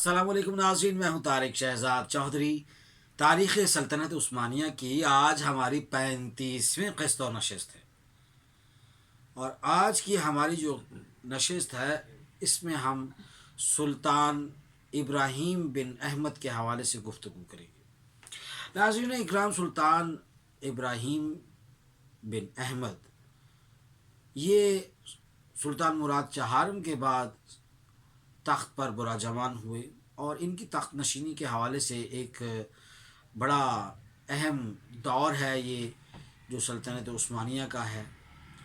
السلام علیکم ناظرین، میں ہوں طارق شہزاد چودھری۔ تاریخ سلطنت عثمانیہ کی آج ہماری 35ویں قسط و نشست ہے، اور آج کی ہماری جو نشست ہے اس میں ہم سلطان ابراہیم بن احمد کے حوالے سے گفتگو کریں گے۔ ناظرین اکرام، سلطان ابراہیم بن احمد یہ سلطان مراد چہارم کے بعد تخت پر براجمان ہوئے، اور ان کی تخت نشینی کے حوالے سے ایک بڑا اہم دور ہے یہ جو سلطنت عثمانیہ کا ہے،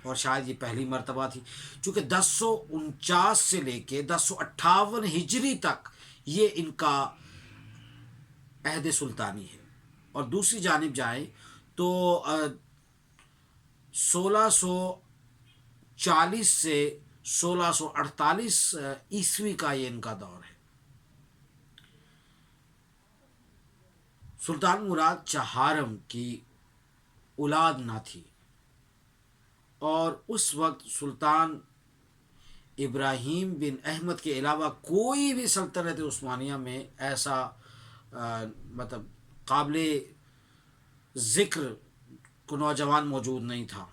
اور شاید یہ پہلی مرتبہ تھی، چونکہ 1049 سے لے کے 1058 ہجری تک یہ ان کا عہد سلطانی ہے۔ اور دوسری جانب جائیں تو 1640 سے 1648 عیسوی کا یہ ان کا دور ہے۔ سلطان مراد چہارم کی اولاد نہ تھی، اور اس وقت سلطان ابراہیم بن احمد کے علاوہ کوئی بھی سلطنت عثمانیہ میں ایسا مطلب قابل ذکر کو نوجوان موجود نہیں تھا۔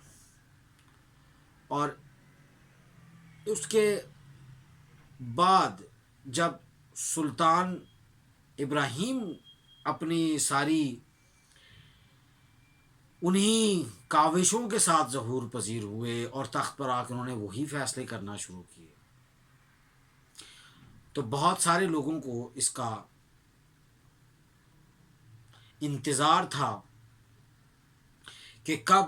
اور اس کے بعد جب سلطان ابراہیم اپنی ساری انہی کاوشوں کے ساتھ ظہور پذیر ہوئے اور تخت پر آ کے انہوں نے وہی فیصلے کرنا شروع کیے، تو بہت سارے لوگوں کو اس کا انتظار تھا کہ کب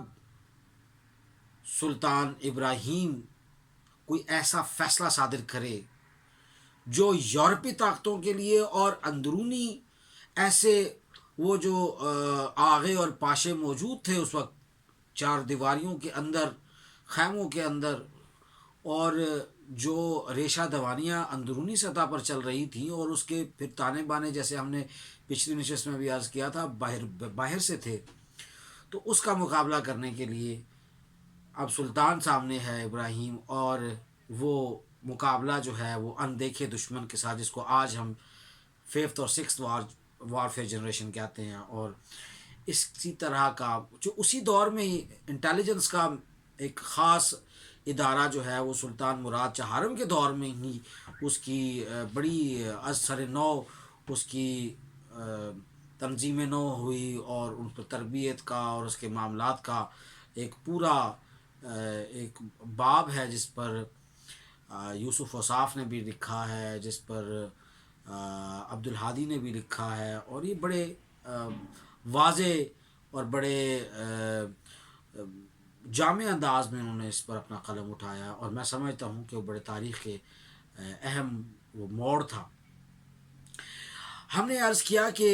سلطان ابراہیم کوئی ایسا فیصلہ صادر کرے جو یورپی طاقتوں کے لیے اور اندرونی ایسے وہ جو آغے اور پاشے موجود تھے اس وقت چار دیواریوں کے اندر، خیموں کے اندر، اور جو ریشہ دوانیاں اندرونی سطح پر چل رہی تھیں، اور اس کے پھر تانے بانے جیسے ہم نے پچھلی نشست میں بھی عرض کیا تھا باہر سے تھے، تو اس کا مقابلہ کرنے کے لیے اب سلطان سامنے ہے ابراہیم، اور وہ مقابلہ جو ہے وہ اندیکھے دشمن کے ساتھ، جس کو آج ہم 5th اور 6th وارفیئر جنریشن کہتے ہیں۔ اور اسی طرح کا جو اسی دور میں ہی انٹیلیجنس کا ایک خاص ادارہ جو ہے وہ سلطان مراد چہارم کے دور میں ہی اس کی بڑی از سر نو اس کی تنظیم نو ہوئی، اور ان پر تربیت کا اور اس کے معاملات کا ایک پورا ایک باب ہے جس پر یوسف وصاف نے بھی لکھا ہے، جس پر عبد الہادی نے بھی لکھا ہے، اور یہ بڑے واضح اور بڑے جامع انداز میں انہوں نے اس پر اپنا قلم اٹھایا، اور میں سمجھتا ہوں کہ وہ بڑے تاریخ کے اہم وہ موڑ تھا۔ ہم نے عرض کیا کہ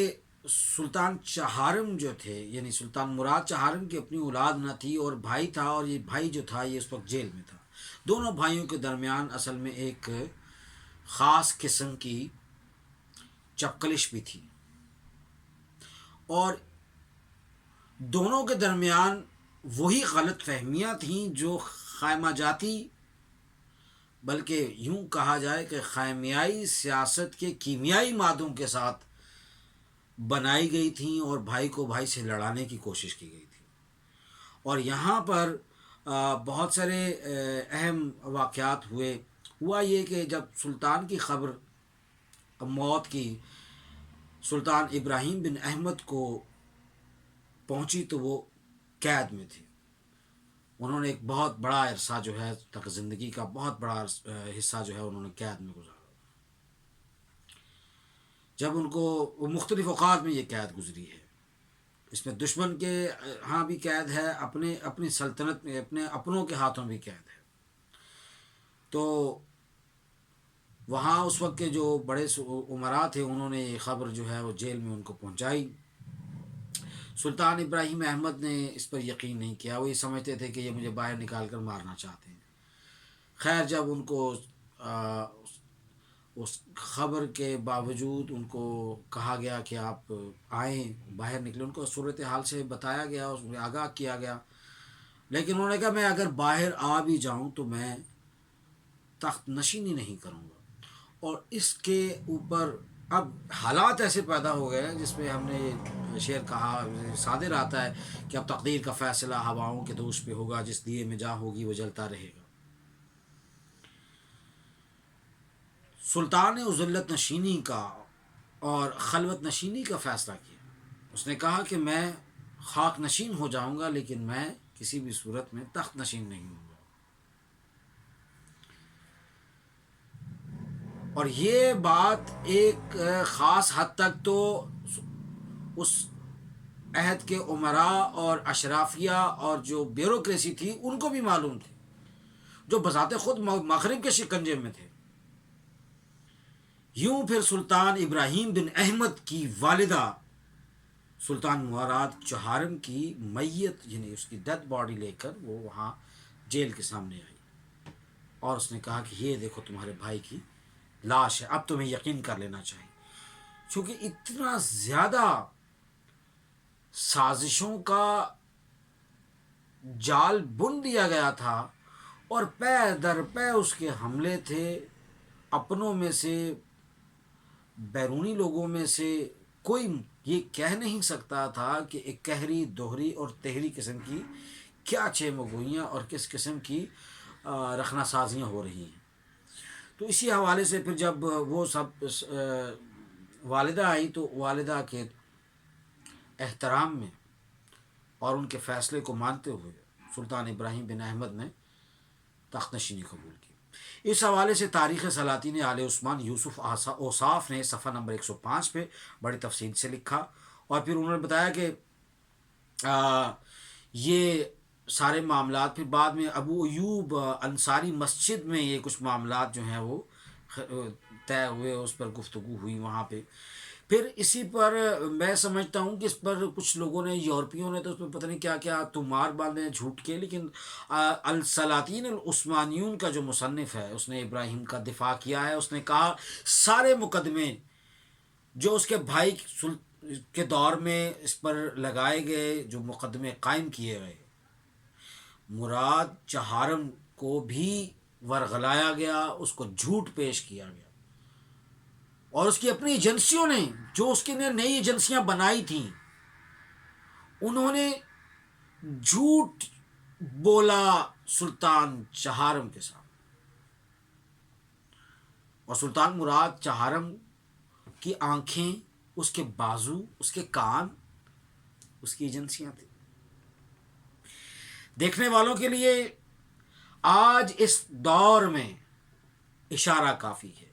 سلطان چہارم جو تھے، یعنی سلطان مراد چہارم کی اپنی اولاد نہ تھی، اور بھائی تھا، اور یہ بھائی جو تھا یہ اس وقت جیل میں تھا۔ دونوں بھائیوں کے درمیان اصل میں ایک خاص قسم کی چپکلش بھی تھی، اور دونوں کے درمیان وہی غلط فہمیاں تھیں جو خیمہ جاتی، بلکہ یوں کہا جائے کہ خیمیائی سیاست کے کیمیائی مادوں کے ساتھ بنائی گئی تھیں، اور بھائی کو بھائی سے لڑانے کی کوشش کی گئی تھی۔ اور یہاں پر بہت سارے اہم واقعات ہوا یہ کہ جب سلطان کی خبر موت کی سلطان ابراہیم بن احمد کو پہنچی تو وہ قید میں تھے۔ انہوں نے ایک بہت بڑا عرصہ جو ہے تک زندگی کا بہت بڑا حصہ جو ہے انہوں نے قید میں گزارا۔ جب ان کو وہ مختلف اوقات میں یہ قید گزری ہے، اس میں دشمن کے ہاں بھی قید ہے، اپنی سلطنت میں اپنے اپنوں کے ہاتھوں بھی قید ہے۔ تو وہاں اس وقت کے جو بڑے امراء تھے انہوں نے یہ خبر جو ہے وہ جیل میں ان کو پہنچائی۔ سلطان ابراہیم احمد نے اس پر یقین نہیں کیا، وہ یہ سمجھتے تھے کہ یہ مجھے باہر نکال کر مارنا چاہتے ہیں۔ خیر جب ان کو اس خبر کے باوجود ان کو کہا گیا کہ آپ آئیں باہر نکلیں، ان کو صورتحال سے بتایا گیا، اس میں آگاہ کیا گیا، لیکن انہوں نے کہا میں اگر باہر آ بھی جاؤں تو میں تخت نشینی نہیں کروں گا۔ اور اس کے اوپر اب حالات ایسے پیدا ہو گئے ہیں جس میں ہم نے یہ شعر کہا، صادر آتا ہے کہ اب تقدیر کا فیصلہ ہواؤں کے دوش پہ ہوگا، جس دیے میں جاں ہوگی وہ جلتا رہے گا۔ سلطان نے ذلت نشینی کا اور خلوت نشینی کا فیصلہ کیا۔ اس نے کہا کہ میں خاک نشین ہو جاؤں گا لیکن میں کسی بھی صورت میں تخت نشین نہیں ہوں گا۔ اور یہ بات ایک خاص حد تک تو اس عہد کے امراء اور اشرافیہ اور جو بیوروکریسی تھی ان کو بھی معلوم تھی، جو بذات خود مغرب کے شکنجے میں تھے۔ یوں پھر سلطان ابراہیم بن احمد کی والدہ سلطان مراد چہارم کی میت یعنی اس کی ڈیڈ باڈی لے کر وہ وہاں جیل کے سامنے آئی اور اس نے کہا کہ یہ دیکھو تمہارے بھائی کی لاش ہے، اب تمہیں یقین کر لینا چاہیے۔ چونکہ اتنا زیادہ سازشوں کا جال بن دیا گیا تھا اور پے در پے اس کے حملے تھے، اپنوں میں سے بیرونی لوگوں میں سے کوئی یہ کہہ نہیں سکتا تھا کہ ایک قہری دوہری اور تہری قسم کی کیا چیمگوئیاں اور کس قسم کی رخنہ سازیاں ہو رہی ہیں۔ تو اسی حوالے سے پھر جب وہ سب والدہ آئی تو والدہ کے احترام میں اور ان کے فیصلے کو مانتے ہوئے سلطان ابراہیم بن احمد نے تخت نشینی قبول کی۔ اس حوالے سے تاریخ سلاطین آل عثمان یوسف اوصاف نے صفحہ نمبر 105 پہ بڑی تفصیل سے لکھا، اور پھر انہوں نے بتایا کہ یہ سارے معاملات پھر بعد میں ابو ایوب انصاری مسجد میں یہ کچھ معاملات جو ہیں وہ طے ہوئے، اس پر گفتگو ہوئی وہاں پہ۔ پھر اسی پر میں سمجھتا ہوں کہ اس پر کچھ لوگوں نے، یورپیوں نے تو اس پر پتہ نہیں کیا کیا تمار باندھے جھوٹ کے، لیکن السلاطین العثمانیون کا جو مصنف ہے اس نے ابراہیم کا دفاع کیا ہے۔ اس نے کہا سارے مقدمے جو اس کے بھائی کے دور میں اس پر لگائے گئے، جو مقدمے قائم کیے گئے، مراد چہارم کو بھی ورغلایا گیا، اس کو جھوٹ پیش کیا گیا، اور اس کی اپنی ایجنسیوں نے جو اس کی نئی ایجنسیاں بنائی تھیں انہوں نے جھوٹ بولا سلطان چہارم کے ساتھ، اور سلطان مراد چہارم کی آنکھیں، اس کے بازو، اس کے کان اس کی ایجنسیاں تھیں۔ دیکھنے والوں کے لیے آج اس دور میں اشارہ کافی ہے۔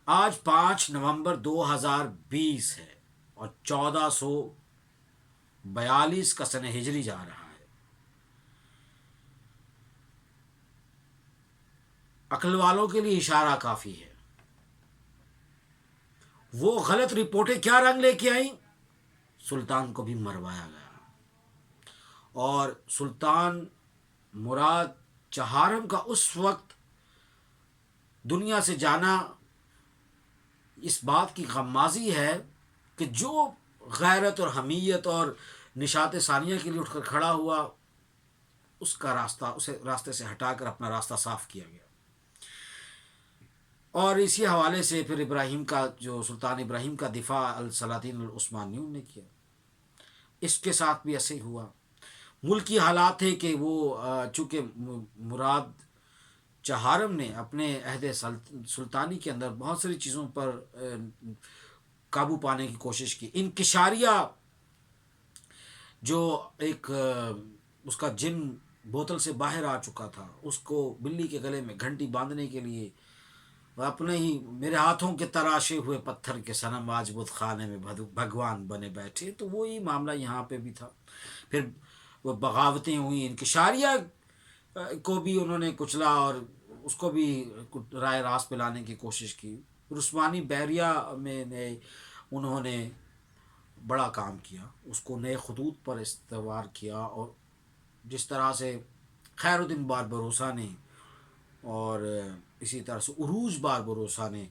آج 5 نومبر 2020 ہے اور 1442 کا سنہ ہجری جا رہا ہے۔ عقل والوں کے لیے اشارہ کافی ہے۔ وہ غلط رپورٹیں کیا رنگ لے کے آئیں؟ سلطان کو بھی مروایا گیا، اور سلطان مراد چہارم کا اس وقت دنیا سے جانا اس بات کی غمازی ہے کہ جو غیرت اور حمیت اور نشاط ثانیہ کے لیے اٹھ کر کھڑا ہوا، اس کا راستہ، اسے راستے سے ہٹا کر اپنا راستہ صاف کیا گیا۔ اور اسی حوالے سے پھر ابراہیم کا، جو سلطان ابراہیم کا دفاع السلاطین العثمانیون نے کیا، اس کے ساتھ بھی ایسے ہی ہوا۔ ملکی حالات تھے کہ وہ چونکہ مراد چہارم نے اپنے عہد سلطانی کے اندر بہت ساری چیزوں پر قابو پانے کی کوشش کی۔ انکشاریہ جو ایک اس کا جن بوتل سے باہر آ چکا تھا، اس کو بلی کے گلے میں گھنٹی باندھنے کے لیے اپنے ہی میرے ہاتھوں کے تراشے ہوئے پتھر کے صنم آج بت خانے میں بھگوان بنے بیٹھے، تو وہی معاملہ یہاں پہ بھی تھا۔ پھر وہ بغاوتیں ہوئیں، انکشاریہ کو بھی انہوں نے کچلا اور اس کو بھی رائے راست پہ لانے کی کوشش کی۔ پھر عثمانی بحریہ میں انہوں نے بڑا کام کیا، اس کو نئے خطوط پر استوار کیا، اور جس طرح سے خیر الدین باربروسا نے اور اسی طرح سے عروج باربروسا نے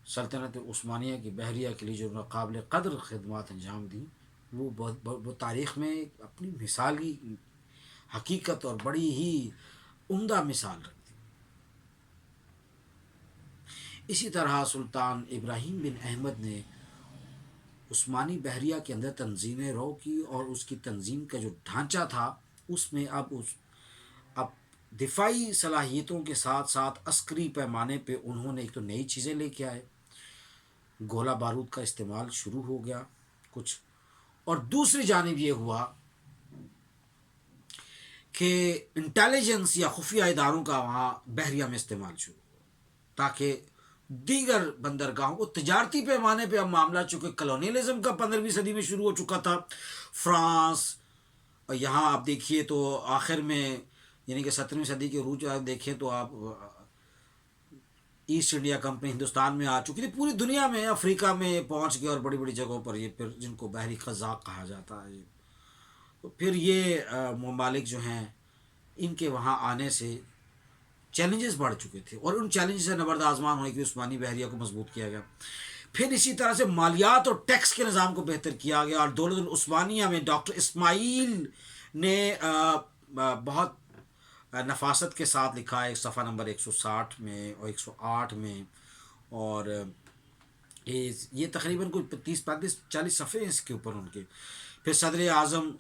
سلطنت عثمانیہ کی بحریہ کے لیے جو قابل قدر خدمات انجام دیں، وہ تاریخ میں اپنی مثالی حقیقت اور بڑی ہی عمدہ مثال رکھتی۔ اسی طرح سلطان ابراہیم بن احمد نے عثمانی بحریہ کے اندر تنظیم رو کی، اور اس کی تنظیم کا جو ڈھانچہ تھا اس میں اب دفاعی صلاحیتوں کے ساتھ ساتھ عسکری پیمانے پہ انہوں نے ایک تو نئی چیزیں لے کے آئے، گولہ بارود کا استعمال شروع ہو گیا کچھ، اور دوسری جانب یہ ہوا کہ انٹیلیجنس یا خفیہ اداروں کا وہاں بحریہ میں استعمال شروع ہوا، تاکہ دیگر بندرگاہوں کو تجارتی پیمانے پہ اب معاملہ، چونکہ کلونیلزم کا 15ویں صدی میں شروع ہو چکا تھا فرانس، اور یہاں آپ دیکھیے تو آخر میں یعنی کہ 17ویں صدی کے عروج دیکھیں تو آپ ایسٹ انڈیا کمپنی ہندوستان میں آ چکی تھی، پوری دنیا میں افریقہ میں پہنچ گئے، اور بڑی بڑی جگہوں پر یہ پھر جن کو بحری قزاق کہا جاتا ہے، تو پھر یہ ممالک جو ہیں ان کے وہاں آنے سے چیلنجز بڑھ چکے تھے، اور ان چیلنجز سے نبرد آزمان ہونے کے لیے عثمانی بحریہ کو مضبوط کیا گیا۔ پھر اسی طرح سے مالیات اور ٹیکس کے نظام کو بہتر کیا گیا، اور دولت العثمانیہ میں ڈاکٹر اسماعیل نے بہت نفاست کے ساتھ لکھا ہے، صفحہ نمبر 160 میں اور 108 میں، اور یہ تقریباً کوئی 30 35 40 صفحے ہیں اس کے اوپر ان کے۔ پھر صدر اعظم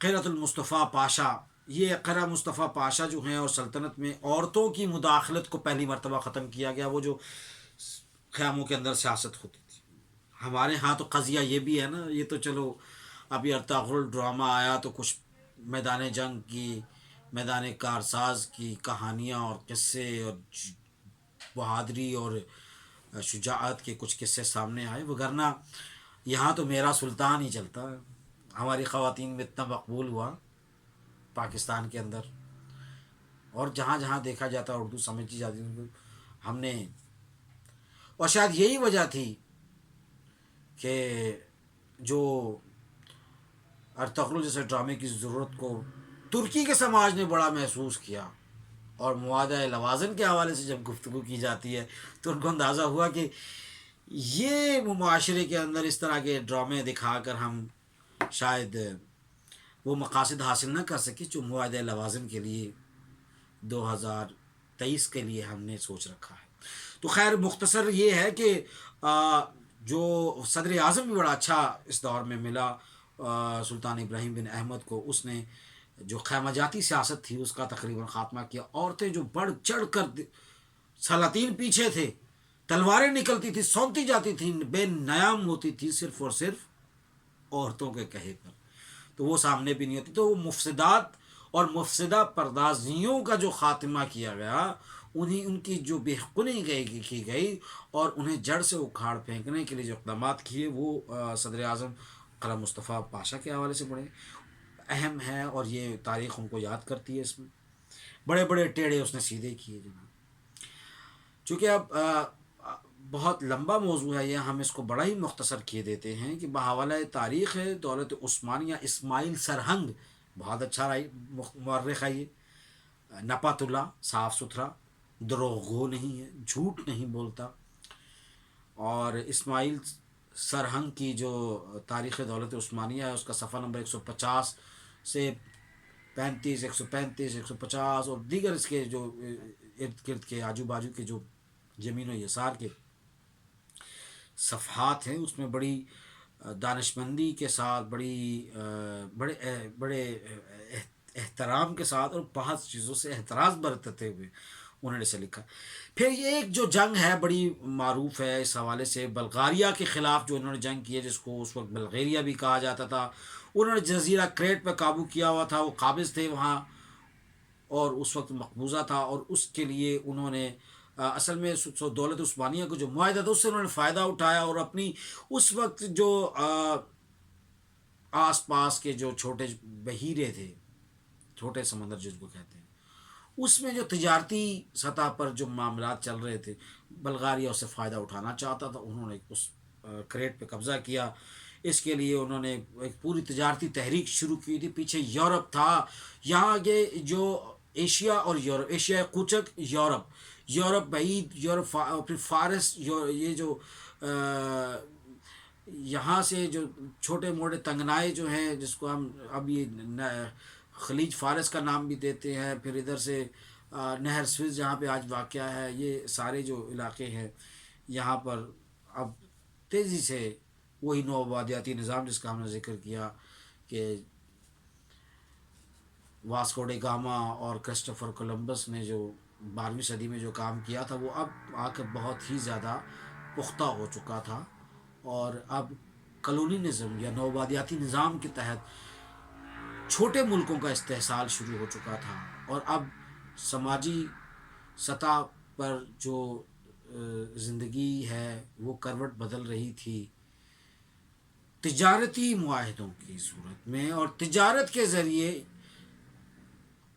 قرۃ المصطفیٰ پاشا، یہ قرہ مصطفیٰ پاشا جو ہیں، اور سلطنت میں عورتوں کی مداخلت کو پہلی مرتبہ ختم کیا گیا، وہ جو خیاموں کے اندر سیاست ہوتی تھی۔ ہمارے ہاں تو قضیہ یہ بھی ہے نا، یہ تو چلو ابھی ارطغرل ڈرامہ آیا تو کچھ میدان جنگ کی، میدان کارساز کی کہانیاں اور قصے اور بہادری اور شجاعت کے کچھ قصے سامنے آئے، وگرنہ یہاں تو میرا سلطان ہی چلتا ہے، ہماری خواتین میں اتنا مقبول ہوا پاکستان کے اندر، اور جہاں جہاں دیکھا جاتا اردو سمجھی جاتی، ہم نے، اور شاید یہی وجہ تھی کہ جو ارطغرل جیسے ڈرامے کی ضرورت کو ترکی کے سماج نے بڑا محسوس کیا، اور معاہدہ لوازن کے حوالے سے جب گفتگو کی جاتی ہے تو ان کو اندازہ ہوا کہ یہ معاشرے کے اندر اس طرح کے ڈرامے دکھا کر ہم شاید وہ مقاصد حاصل نہ کر سکے جو معاہدہ لوازن کے لیے 2023 کے لیے ہم نے سوچ رکھا ہے۔ تو خیر مختصر یہ ہے کہ جو صدر اعظم بھی بڑا اچھا اس دور میں ملا سلطان ابراہیم بن احمد کو، اس نے جو خیمہ جاتی سیاست تھی اس کا تقریباً خاتمہ کیا۔ عورتیں جو بڑھ چڑھ کر، سلاطین پیچھے تھے، تلواریں نکلتی تھی، سونتی جاتی تھیں، بے نیام ہوتی تھی صرف اور صرف عورتوں کے کہے پر، تو وہ سامنے بھی نہیں ہوتی، تو وہ مفسدات اور مفسدہ پردازیوں کا جو خاتمہ کیا گیا، ان کی جو بے حقنی کی گئی اور انہیں جڑ سے اکھاڑ پھینکنے کے لیے جو اقدامات کیے، وہ صدر اعظم قلعہ مصطفیٰ پاشا کے حوالے سے بڑے اہم ہیں، اور یہ تاریخ ان کو یاد کرتی ہے۔ اس میں بڑے بڑے ٹیڑے اس نے سیدھے کیے جناب۔ چونکہ اب بہت لمبا موضوع ہے یہ، ہم اس کو بڑا ہی مختصر کیے دیتے ہیں کہ بحوالہ تاریخ ہے دولت عثمانیہ، اسماعیل سرہنگ بہت اچھا مورخ ہے، یہ نپات اللہ، صاف ستھرا، دروغگو نہیں ہے، جھوٹ نہیں بولتا، اور اسماعیل سرہنگ کی جو تاریخ دولت عثمانیہ ہے اس کا صفحہ نمبر 150 سے 35، 135، 150 اور دیگر اس کے جو ارد گرد کے آجو باجو کے جو زمین و یسار کے صفحات ہیں، اس میں بڑی دانشمندی کے ساتھ، بڑے احترام کے ساتھ اور بہت چیزوں سے احتراز برتتے ہوئے انہوں نے اسے لکھا۔ پھر یہ ایک جو جنگ ہے بڑی معروف ہے اس حوالے سے، بلغاریہ کے خلاف جو انہوں نے جنگ کی ہے، جس کو اس وقت بلغیریا بھی کہا جاتا تھا، انہوں نے جزیرہ کریٹ پہ قابو کیا ہوا تھا، وہ قابض تھے وہاں اور اس وقت مقبوضہ تھا، اور اس کے لیے انہوں نے اصل میں دولت عثمانیہ کو جو معاہدہ تھا اس سے انہوں نے فائدہ اٹھایا، اور اپنی اس وقت جو آس پاس کے جو چھوٹے بحیرے تھے، چھوٹے سمندر جس کو کہتے ہیں، اس میں جو تجارتی سطح پر جو معاملات چل رہے تھے، بلغاریہ اس سے فائدہ اٹھانا چاہتا تھا، انہوں نے اس کریٹ پہ قبضہ کیا۔ اس کے لیے انہوں نے ایک پوری تجارتی تحریک شروع کی تھی، پیچھے یورپ تھا، یہاں کے جو ایشیا اور یورپ، ایشیا کوچک، یورپ بعید، یورپ پھر فارس، یہ جو یہاں سے جو چھوٹے موٹے تنگنائے جو ہیں، جس کو ہم اب یہ خلیج فارس کا نام بھی دیتے ہیں، پھر ادھر سے نہر سوئس جہاں پہ آج واقع ہے، یہ سارے جو علاقے ہیں یہاں پر اب تیزی سے وہی نو آبادیاتی نظام جس کا ہم نے ذکر کیا کہ واسکو ڈے گاما اور کرسٹوفر کولمبس نے جو 12ویں صدی میں جو کام کیا تھا وہ اب آ کر بہت ہی زیادہ پختہ ہو چکا تھا، اور اب کلونینزم یا نوآبادیاتی نظام کے تحت چھوٹے ملکوں کا استحصال شروع ہو چکا تھا، اور اب سماجی سطح پر جو زندگی ہے وہ کروٹ بدل رہی تھی تجارتی معاہدوں کی صورت میں، اور تجارت کے ذریعے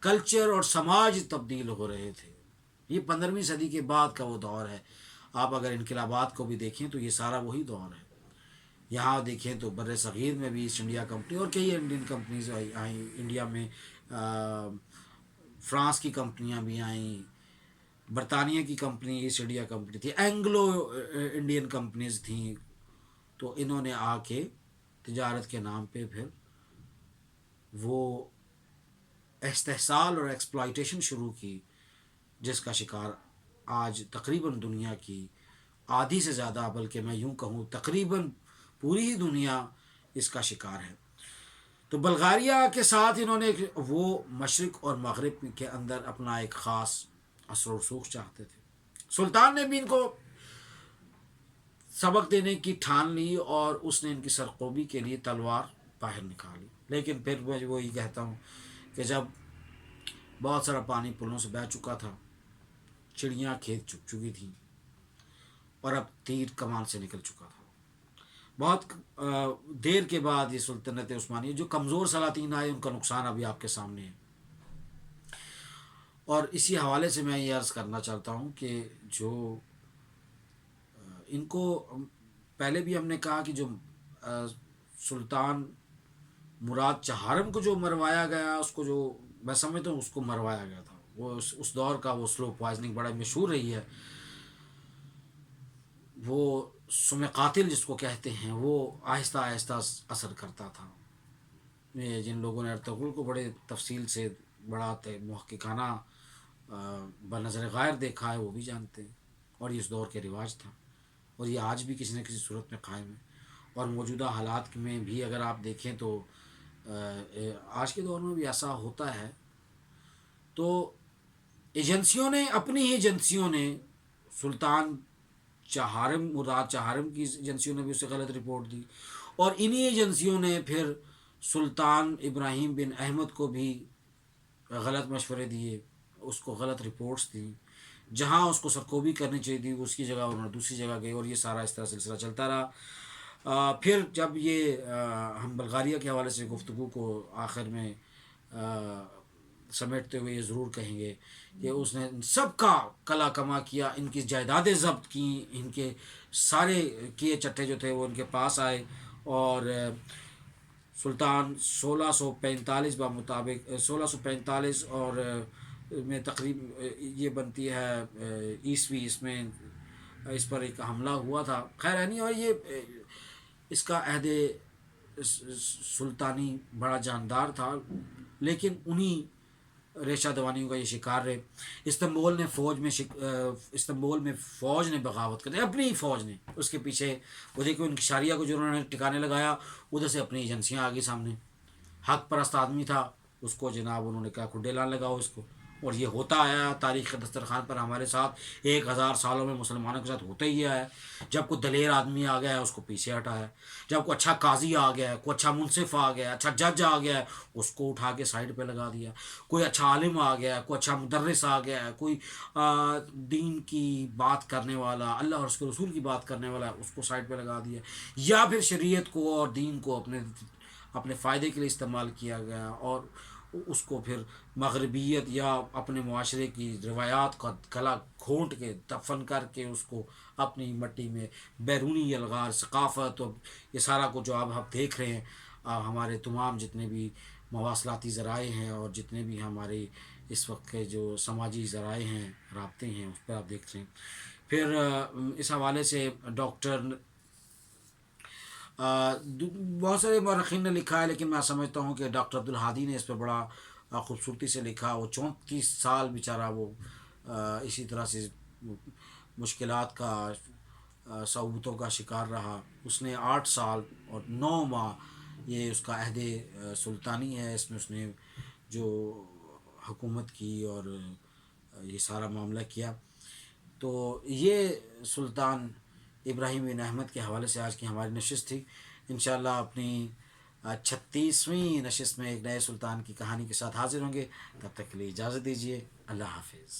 کلچر اور سماج تبدیل ہو رہے تھے۔ یہ 15ویں صدی کے بعد کا وہ دور ہے۔ آپ اگر انقلابات کو بھی دیکھیں تو یہ سارا وہی دور ہے۔ یہاں دیکھیں تو بر صغیر میں بھی ایسٹ انڈیا کمپنی اور کئی انڈین کمپنیز آئیں انڈیا میں، فرانس کی کمپنیاں بھی آئیں، برطانیہ کی کمپنی ایسٹ انڈیا کمپنی تھی، اینگلو انڈین کمپنیز تھیں، تو انہوں نے آ کے تجارت کے نام پہ پھر وہ استحصال اور ایکسپلائٹیشن شروع کی، جس کا شکار آج تقریباً دنیا کی آدھی سے زیادہ، بلکہ میں یوں کہوں تقریباً پوری ہی دنیا اس کا شکار ہے۔ تو بلغاریہ کے ساتھ انہوں نے وہ مشرق اور مغرب کے اندر اپنا ایک خاص اثر و رسوخ چاہتے تھے۔ سلطان نے بھی ان کو سبق دینے کی ٹھان لی اور اس نے ان کی سرخوبی کے لیے تلوار باہر نکالی، لیکن پھر میں وہی کہتا ہوں کہ جب بہت سارا پانی پلوں سے بہہ چکا تھا، چڑیاں کھیت چک چکی تھیں، اور اب تیر کمان سے نکل چکا تھا، بہت دیر کے بعد یہ سلطنت عثمانیہ جو کمزور سلاطین آئے ان کا نقصان ابھی آپ کے سامنے ہے۔ اور اسی حوالے سے میں یہ عرض کرنا چاہتا ہوں کہ جو ان کو پہلے بھی ہم نے کہا کہ جو سلطان مراد چہارم کو جو مروایا گیا، اس کو جو میں سمجھتا ہوں اس کو مروایا گیا تھا، وہ اس دور کا وہ سلو پوائزننگ بڑا مشہور رہی ہے، وہ سم قاتل جس کو کہتے ہیں، وہ آہستہ آہستہ اثر کرتا تھا۔ یہ جن لوگوں نے ارطغرل کو بڑے تفصیل سے بڑا محققانہ بنظر غائر دیکھا ہے وہ بھی جانتے ہیں، اور یہ اس دور کے رواج تھا، اور یہ آج بھی کسی نہ کسی صورت میں قائم ہے۔ اور موجودہ حالات میں بھی اگر آپ دیکھیں تو آج کے دور میں بھی ایسا ہوتا ہے، تو ایجنسیوں نے اپنی ہی ایجنسیوں نے سلطان چہارم مراد چہارم کی ایجنسیوں نے بھی اسے غلط رپورٹ دی، اور انہی ایجنسیوں نے پھر سلطان ابراہیم بن احمد کو بھی غلط مشورے دیے، اس کو غلط رپورٹس دیں، جہاں اس کو سرکوبی کرنی چاہیے تھی اس کی جگہ انہوں نے دوسری جگہ گئے، اور یہ سارا اس طرح سلسلہ چلتا رہا۔ پھر جب یہ ہم بلغاریہ کے حوالے سے گفتگو کو آخر میں سمیٹتے ہوئے یہ ضرور کہیں گے کہ اس نے ان سب کا کلا کما کیا، ان کی جائیدادیں ضبط کیں، ان کے سارے کیے چٹھے جو تھے وہ ان کے پاس آئے، اور سلطان 1645 بمطابق 1645 اور میں تقریب یہ بنتی ہے عیسوی، اس میں اس پر ایک حملہ ہوا تھا، خیر نہیں، اور یہ اس کا عہد سلطانی بڑا جاندار تھا، لیکن انہی ریشہ دوانیوں کا یہ شکار رہے۔ استنبول میں فوج نے بغاوت کر دی، اپنی ہی فوج نے، اس کے پیچھے وہ دیکھو انکشاریہ کو جو انہوں نے ٹکانے لگایا، ادھر سے اپنی ایجنسیاں آگے سامنے، حق پرست آدمی تھا اس کو جناب انہوں نے کہا کھڈے لان لگاؤ اس کو، اور یہ ہوتا آیا تاریخ کے دسترخوان پر ہمارے ساتھ 1000 سالوں میں مسلمانوں کے ساتھ ہوتا ہی آیا ہے۔ جب کوئی دلیر آدمی آ گیا ہے اس کو پیچھے ہٹایا، جب کوئی اچھا قاضی آ گیا ہے، کوئی اچھا منصف آ گیا ہے، اچھا جج آ گیا ہے، اس کو اٹھا کے سائڈ پہ لگا دیا، کوئی اچھا عالم آ گیا ہے، کوئی اچھا مدرس آ گیا ہے، کوئی دین کی بات کرنے والا، اللہ اور اس کے رسول کی بات کرنے والا، اس کو سائڈ پہ لگا دیا، یا پھر شریعت کو اور دین کو اپنے فائدے کے لیے استعمال کیا گیا، اور اس کو پھر مغربیت یا اپنے معاشرے کی روایات کا گلا گھونٹ کے دفن کر کے اس کو اپنی مٹی میں بیرونی الغار ثقافت اور یہ سارا کچھ جو اب ہم دیکھ رہے ہیں، ہمارے تمام جتنے بھی مواصلاتی ذرائع ہیں اور جتنے بھی ہمارے اس وقت کے جو سماجی ذرائع ہیں، رابطے ہیں، اس پہ آپ دیکھ رہے ہیں۔ پھر اس حوالے سے بہت سارے مورخین نے لکھا ہے، لیکن میں سمجھتا ہوں کہ ڈاکٹر عبدالہادی نے اس پہ بڑا خوبصورتی سے لکھا. وہ 34 سال بیچارہ وہ اسی طرح سے مشکلات کا صعوبتوں کا شکار رہا. اس نے 8 سال اور 9 ماہ یہ اس کا عہد سلطانی ہے، اس میں اس نے جو حکومت کی اور یہ سارا معاملہ کیا. تو یہ سلطان ابراہیم بن احمد کے حوالے سے آج کی ہماری نشست تھی. انشاءاللہ اپنی 36ویں نشست میں ایک نئے سلطان کی کہانی کے ساتھ حاضر ہوں گے. تب تک کے لیے اجازت دیجیے. اللہ حافظ.